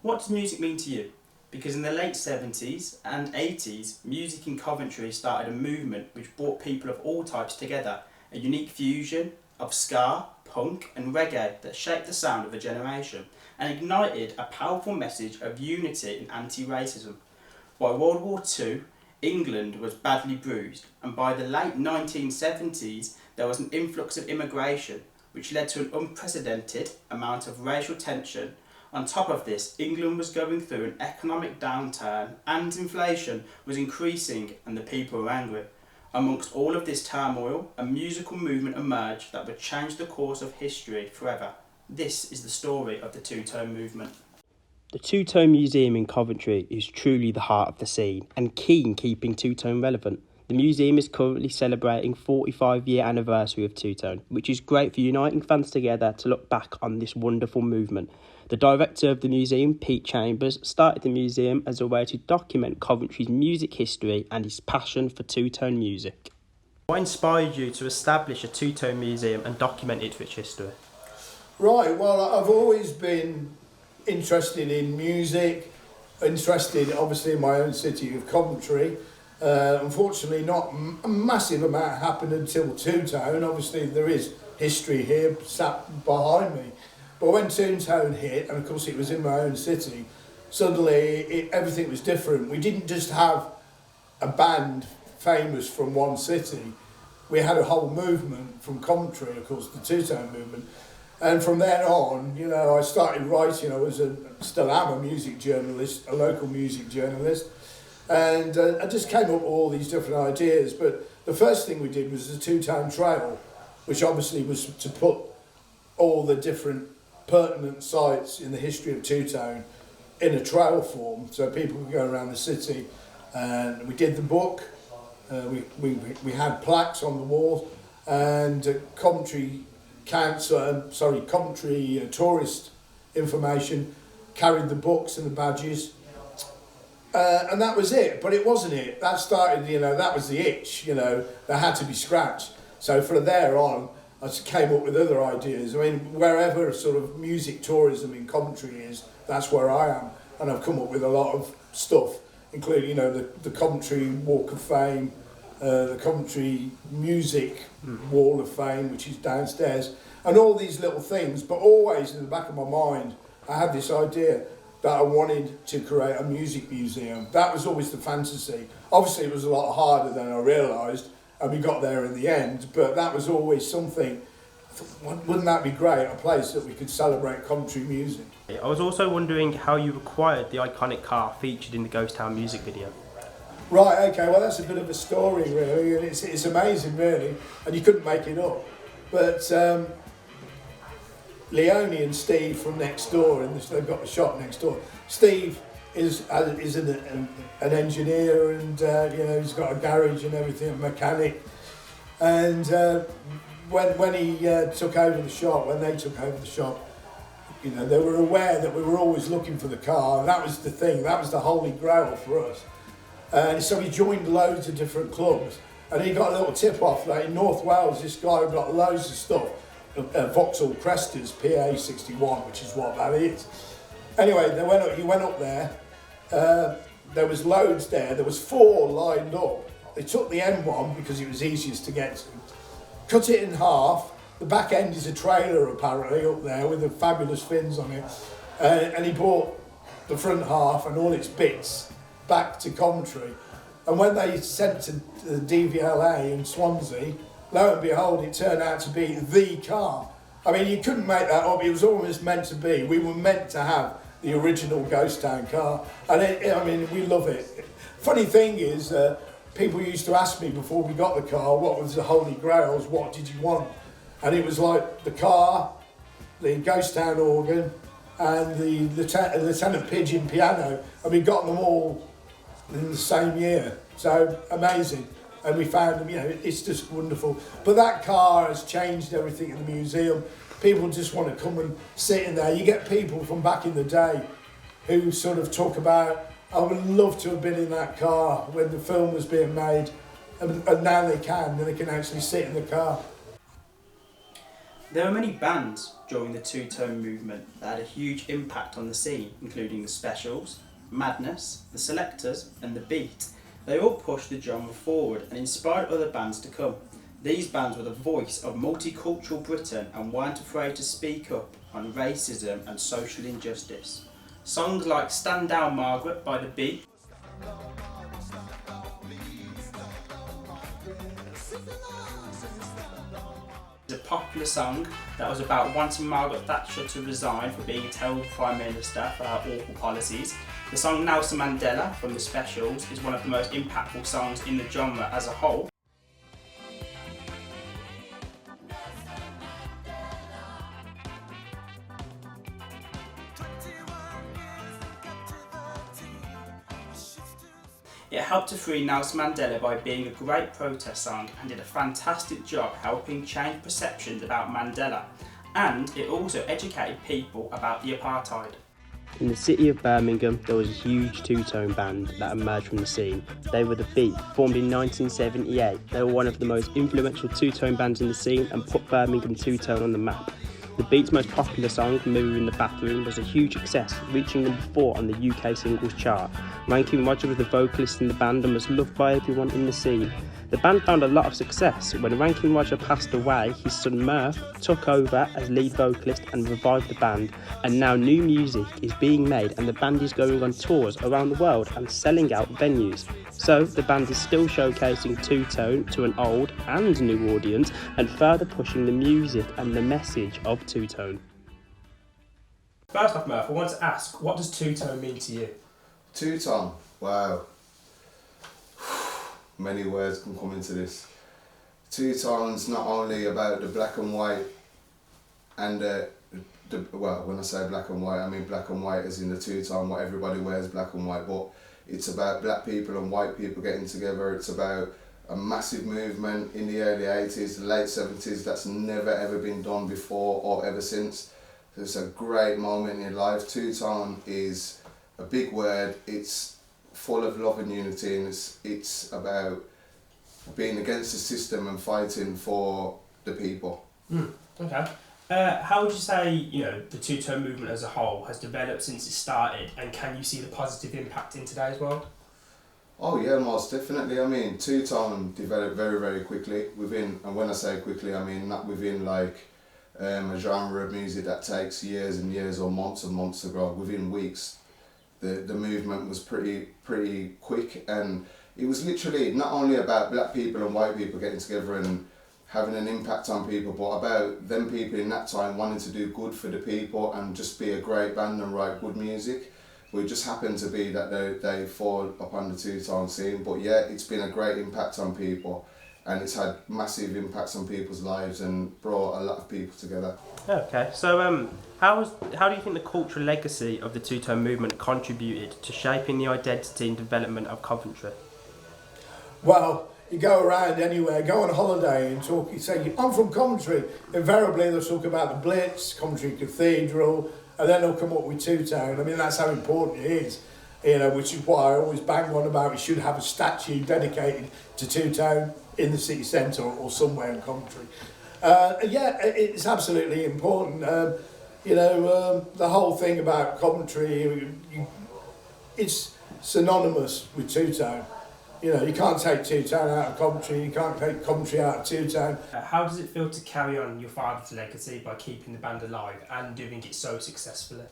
What does music mean to you? Because in the late 70s and 80s, music in Coventry started a movement which brought people of all types together, a unique fusion of ska, punk and reggae that shaped the sound of a generation and ignited a powerful message of unity and anti-racism. By World War II, England was badly bruised, and by the late 1970s there was an influx of immigration which led to an unprecedented amount of racial tension. On top of this, England was going through an economic downturn and inflation was increasing and the people were angry. Amongst all of this turmoil, a musical movement emerged that would change the course of history forever. This is the story of the two-tone movement. The Two-Tone Museum in Coventry is truly the heart of the scene and key in keeping two-tone relevant. The museum is currently celebrating 45-year anniversary of two-tone, which is great for uniting fans together to look back on this wonderful movement. The director of the museum, Pete Chambers, started the museum as a way to document Coventry's music history and his passion for two-tone music. What inspired you to establish a two-tone museum and document its rich history? Right, well, I've always been interested in music, interested obviously in my own city of Coventry. Unfortunately, not a massive amount happened until Two-Tone. Obviously, there is history here sat behind me. But when Two-Tone hit, and of course it was in my own city, suddenly everything was different. We didn't just have a band famous from one city. We had a whole movement from Coventry, of course, the Two-Tone movement. And from then on, you know, I started writing. Still am a music journalist, a local music journalist. And I just came up with all these different ideas. But the first thing we did was the Two-Tone Trail, which obviously was to put all the different pertinent sites in the history of two-tone in a trail form, so people could go around the city. And we did the book. We had plaques on the wall, and Coventry tourist information carried the books and the badges. And that was it, but it wasn't it. That started, that was the itch, that had to be scratched. So from there on, I came up with other ideas. I mean, wherever sort of music tourism in Coventry is, that's where I am. And I've come up with a lot of stuff, including, the Coventry Walk of Fame, the Coventry Music Wall of Fame, which is downstairs, and all these little things. But always in the back of my mind, I had this idea that I wanted to create a music museum. That was always the fantasy. Obviously, it was a lot harder than I realised, and we got there in the end, but that was always something. Wouldn't that be great, a place that we could celebrate country music? I was also wondering how you acquired the iconic car featured in the Ghost Town music video. Right, okay, well that's a bit of a story really, and it's amazing really, and you couldn't make it up. But Leone and Steve from next door, and they've got the shop next door. Steve is an engineer, and he's got a garage and everything, a mechanic. And when he took over the shop, when they took over the shop, they were aware that we were always looking for the car, and that was the thing, that was the holy grail for us. And so he joined loads of different clubs, and he got a little tip off that in North Wales, this guy got loads of stuff, Vauxhall Crestas PA61, which is what that is. Anyway, he went up there. There was loads there. There was 4 lined up. They took the M1 because it was easiest to get to. Cut it in half. The back end is a trailer apparently up there with the fabulous fins on it. And he brought the front half and all its bits back to Coventry. And when they sent to the DVLA in Swansea, lo and behold, it turned out to be the car. I mean, you couldn't make that up. It was almost meant to be. We were meant to have the original Ghost Town car, and we love it. Funny thing is, people used to ask me before we got the car, what was the holy grails, what did you want? And it was like the car, the Ghost Town organ, and the Lieutenant Pigeon piano, and we got them all in the same year. So amazing. And we found them, it's just wonderful. But that car has changed everything in the museum. People just want to come and sit in there. You get people from back in the day who sort of talk about, I would love to have been in that car when the film was being made. And now they can actually sit in the car. There were many bands during the two-tone movement that had a huge impact on the scene, including the Specials, Madness, the Selectors and the Beat. They all pushed the genre forward and inspired other bands to come. These bands were the voice of multicultural Britain and weren't afraid to speak up on racism and social injustice. Songs like Stand Down Margaret by the Beat is a popular song that was about wanting Margaret Thatcher to resign for being a terrible Prime Minister for her awful policies. The song Nelson Mandela from the Specials is one of the most impactful songs in the genre as a whole. It helped to free Nelson Mandela by being a great protest song and did a fantastic job helping change perceptions about Mandela, and it also educated people about the apartheid. In the city of Birmingham, there was a huge two-tone band that emerged from the scene. They were the Beat, formed in 1978. They were one of the most influential two-tone bands in the scene and put Birmingham two-tone on the map. The Beat's most popular song, Mirror in the Bathroom, was a huge success, reaching number 4 on the UK singles chart. Rankin Roger was the vocalist in the band and was loved by everyone in the scene. The band found a lot of success. When Rankin Roger passed away, his son Murph took over as lead vocalist and revived the band, and now new music is being made and the band is going on tours around the world and selling out venues. So the band is still showcasing two-tone to an old and new audience and further pushing the music and the message of two-tone. First off, Murph, I want to ask, what does two-tone mean to you? Two-tone, wow. Many words can come into this. Two-tone's not only about the black and white and well, when I say black and white, I mean black and white as in the two-tone, what everybody wears black and white, but it's about black people and white people getting together. It's about a massive movement in the early 80s, the late 70s that's never ever been done before or ever since. It's a great moment in life. Two-tone is a big word. It's full of love and unity, and it's about being against the system and fighting for the people. Okay. How would you say, the two-tone movement as a whole has developed since it started, and can you see the positive impact in today's world? Oh yeah, most definitely. I mean, two-tone developed very, very quickly within, and when I say quickly, I mean not within like a genre of music that takes years and years or months and months to grow. Within weeks, the movement was pretty quick, and it was literally not only about black people and white people getting together and having an impact on people, but about them people in that time wanting to do good for the people and just be a great band and write good music. But it just happened to be that they fall upon the two-tone scene. But yeah, it's been a great impact on people, and it's had massive impacts on people's lives and brought a lot of people together. Okay, so how do you think the cultural legacy of the two-tone movement contributed to shaping the identity and development of Coventry? Well, you go around anywhere, go on holiday and talk, you say, I'm from Coventry. Invariably they'll talk about the Blitz, Coventry Cathedral, and then they'll come up with two-tone. I mean, that's how important it is, which is why I always bang on about we should have a statue dedicated to two-tone in the city centre or somewhere in Coventry. Yeah, it's absolutely important. The whole thing about Coventry, it's synonymous with two-tone. You can't take two-tone out of Coventry, you can't take Coventry out of two-tone. How does it feel to carry on your father's legacy by keeping the band alive and doing it so successfully?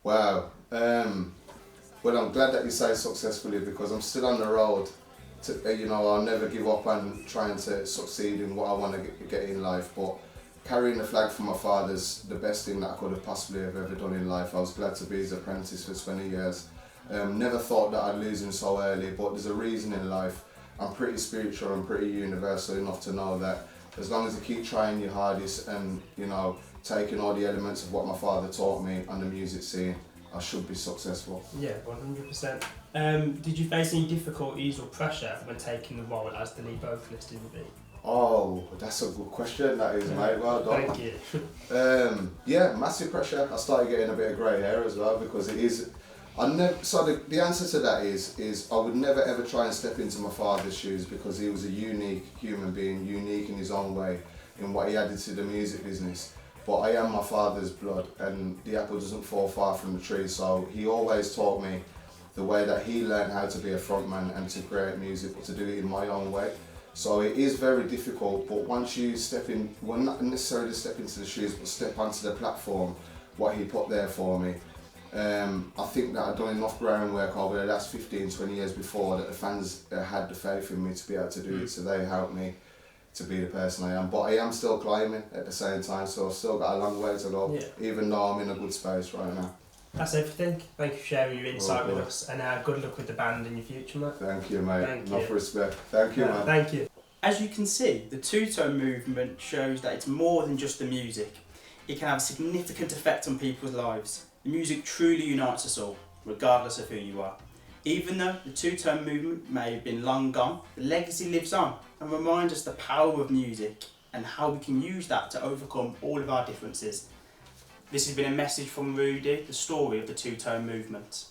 Wow. Well, I'm glad that you say successfully, because I'm still on the road. I'll never give up on trying to succeed in what I want to get in life, but carrying the flag for my father's the best thing that I could have possibly have ever done in life. I was glad to be his apprentice for 20 years. Never thought that I'd lose him so early, but there's a reason in life. I'm pretty spiritual and pretty universal enough to know that as long as you keep trying your hardest and, taking all the elements of what my father taught me on the music scene, I should be successful. Yeah, 100%. Did you face any difficulties or pressure when taking the role as the lead vocalist in the Beat? Oh, that's a good question, that is, mate. Well done. Thank you. Yeah, massive pressure. I started getting a bit of grey hair as well, because it is... the answer to that is I would never ever try and step into my father's shoes, because he was a unique human being, unique in his own way. in what he added to the music business. But I am my father's blood, and the apple doesn't fall far from the tree, so he always taught me the way that he learned how to be a frontman and to create music, but to do it in my own way. So it is very difficult, but once you step in, well, not necessarily step into the shoes, but step onto the platform, what he put there for me, I think that I've done enough groundwork over the last 15, 20 years before that the fans had the faith in me to be able to do it, so they helped me to be the person I am. But I am still climbing at the same time, so I've still got a long way to go, even though I'm in a good space right now. That's everything. Thank you for sharing your insight with us, and good luck with the band in your future, mate. Thank you, mate. Thank Enough you. respect. Thank you, man. Thank you. As you can see, the two-tone movement shows that it's more than just the music. It can have a significant effect on people's lives. The music truly unites us all, regardless of who you are. Even though the two-tone movement may have been long gone, the legacy lives on and reminds us the power of music and how we can use that to overcome all of our differences. This has been a message from Rudy, the story of the two-tone movement.